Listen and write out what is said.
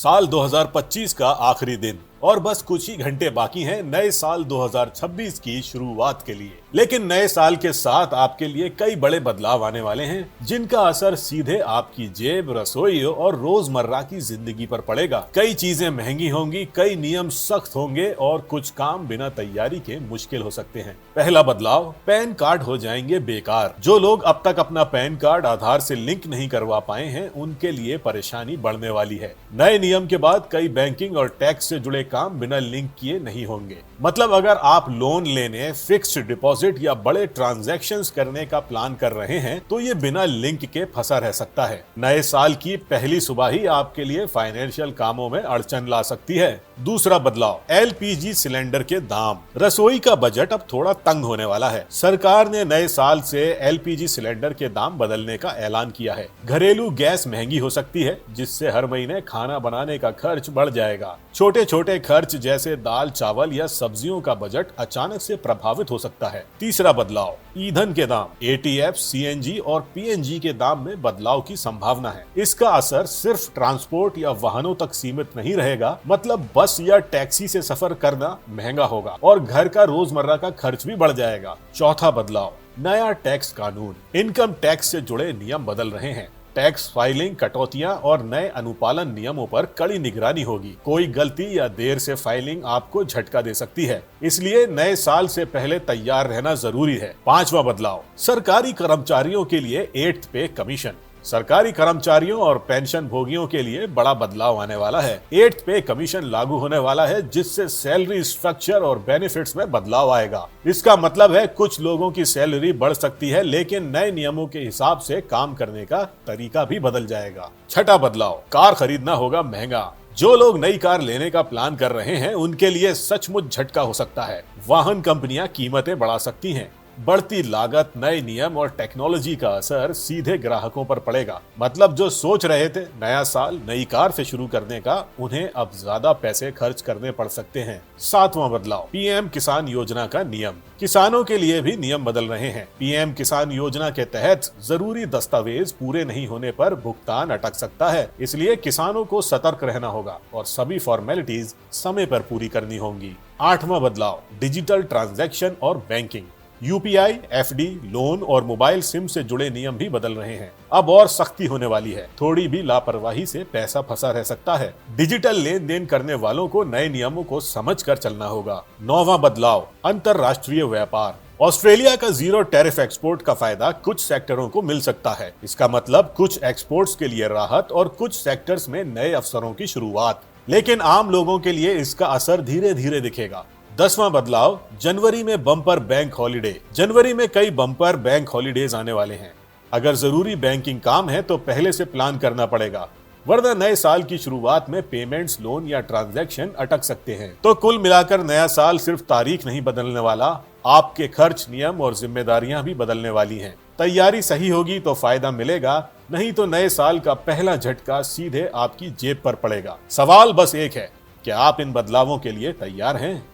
साल 2025 का आखिरी दिन और बस कुछ ही घंटे बाकी हैं नए साल 2026 की शुरुआत के लिए। लेकिन नए साल के साथ आपके लिए कई बड़े बदलाव आने वाले हैं जिनका असर सीधे आपकी जेब, रसोई और रोजमर्रा की जिंदगी पर पड़ेगा। कई चीजें महंगी होंगी, कई नियम सख्त होंगे और कुछ काम बिना तैयारी के मुश्किल हो सकते हैं। पहला बदलाव, पैन कार्ड हो जाएंगे बेकार। जो लोग अब तक अपना पैन कार्ड आधार से लिंक नहीं करवा पाए हैं उनके लिए परेशानी बढ़ने वाली है। नए नियम के बाद कई बैंकिंग और टैक्स से जुड़े काम बिना लिंक किए नहीं होंगे। मतलब अगर आप लोन लेने, फिक्स्ड डिपॉजिट या बड़े ट्रांजैक्शंस करने का प्लान कर रहे हैं तो ये बिना लिंक के फंसा रह सकता है। नए साल की पहली सुबह ही आपके लिए फाइनेंशियल कामों में अड़चन ला सकती है। दूसरा बदलाव, एलपीजी सिलेंडर के दाम। रसोई का बजट अब थोड़ा तंग होने वाला है। सरकार ने नए साल से एलपीजी सिलेंडर के दाम बदलने का ऐलान किया है। घरेलू गैस महंगी हो सकती है जिससे हर महीने खाना बनाने का खर्च बढ़ जाएगा। छोटे छोटे खर्च जैसे दाल, चावल या सब्जियों का बजट अचानक से प्रभावित हो सकता है। तीसरा बदलाव, ईंधन के दाम। एटीएफ, सीएनजी और पीएनजी के दाम में बदलाव की संभावना है। इसका असर सिर्फ ट्रांसपोर्ट या वाहनों तक सीमित नहीं रहेगा। मतलब बस या टैक्सी से सफर करना महंगा होगा और घर का रोजमर्रा का खर्च भी बढ़ जाएगा। चौथा बदलाव, नया टैक्स कानून। इनकम टैक्स से जुड़े नियम बदल रहे हैं। टैक्स फाइलिंग, कटौतियां और नए अनुपालन नियमों पर कड़ी निगरानी होगी। कोई गलती या देर से फाइलिंग आपको झटका दे सकती है, इसलिए नए साल से पहले तैयार रहना जरूरी है। पांचवा बदलाव, सरकारी कर्मचारियों के लिए 8th पे कमीशन। सरकारी कर्मचारियों और पेंशन भोगियों के लिए बड़ा बदलाव आने वाला है। 8th पे कमीशन लागू होने वाला है जिससे सैलरी स्ट्रक्चर और बेनिफिट्स में बदलाव आएगा। इसका मतलब है कुछ लोगों की सैलरी बढ़ सकती है लेकिन नए नियमों के हिसाब से काम करने का तरीका भी बदल जाएगा। छठा बदलाव, कार खरीदना होगा महंगा। जो लोग नई कार लेने का प्लान कर रहे हैं उनके लिए सचमुच झटका हो सकता है। वाहन कंपनियां कीमतें बढ़ा सकती हैं। बढ़ती लागत, नए नियम और टेक्नोलॉजी का असर सीधे ग्राहकों पर पड़ेगा। मतलब जो सोच रहे थे नया साल नई कार से शुरू करने का, उन्हें अब ज्यादा पैसे खर्च करने पड़ सकते हैं। सातवां बदलाव, पीएम किसान योजना का नियम। किसानों के लिए भी नियम बदल रहे हैं। पीएम किसान योजना के तहत जरूरी दस्तावेज पूरे नहीं होने पर भुगतान अटक सकता है, इसलिए किसानों को सतर्क रहना होगा और सभी फॉर्मेलिटीज समय पर पूरी करनी होंगी। आठवां बदलाव, डिजिटल ट्रांजैक्शन और बैंकिंग। यूपीआई, एफडी, लोन और मोबाइल सिम से जुड़े नियम भी बदल रहे हैं। अब और सख्ती होने वाली है। थोड़ी भी लापरवाही से पैसा फंसा रह सकता है। डिजिटल लेन देन करने वालों को नए नियमों को समझकर चलना होगा। नौवां बदलाव, अंतरराष्ट्रीय व्यापार। ऑस्ट्रेलिया का जीरो टैरिफ एक्सपोर्ट का फायदा कुछ सेक्टरों को मिल सकता है। इसका मतलब कुछ एक्सपोर्ट्स के लिए राहत और कुछ सेक्टर्स में नए अवसरों की शुरुआत। लेकिन आम लोगों के लिए इसका असर धीरे धीरे दिखेगा। 10वां बदलाव, जनवरी में बम्पर बैंक हॉलिडे। जनवरी में कई बम्पर बैंक हॉलिडेज आने वाले हैं। अगर जरूरी बैंकिंग काम है तो पहले से प्लान करना पड़ेगा, वरना नए साल की शुरुआत में पेमेंट्स, लोन या ट्रांजैक्शन अटक सकते हैं। तो कुल मिलाकर नया साल सिर्फ तारीख नहीं बदलने वाला, आपके खर्च, नियम और जिम्मेदारियां भी बदलने वाली हैं। तैयारी सही होगी तो फायदा मिलेगा, नहीं तो नए साल का पहला झटका सीधे आपकी जेब पर पड़ेगा। सवाल बस एक है, क्या आप इन बदलावों के लिए तैयार हैं?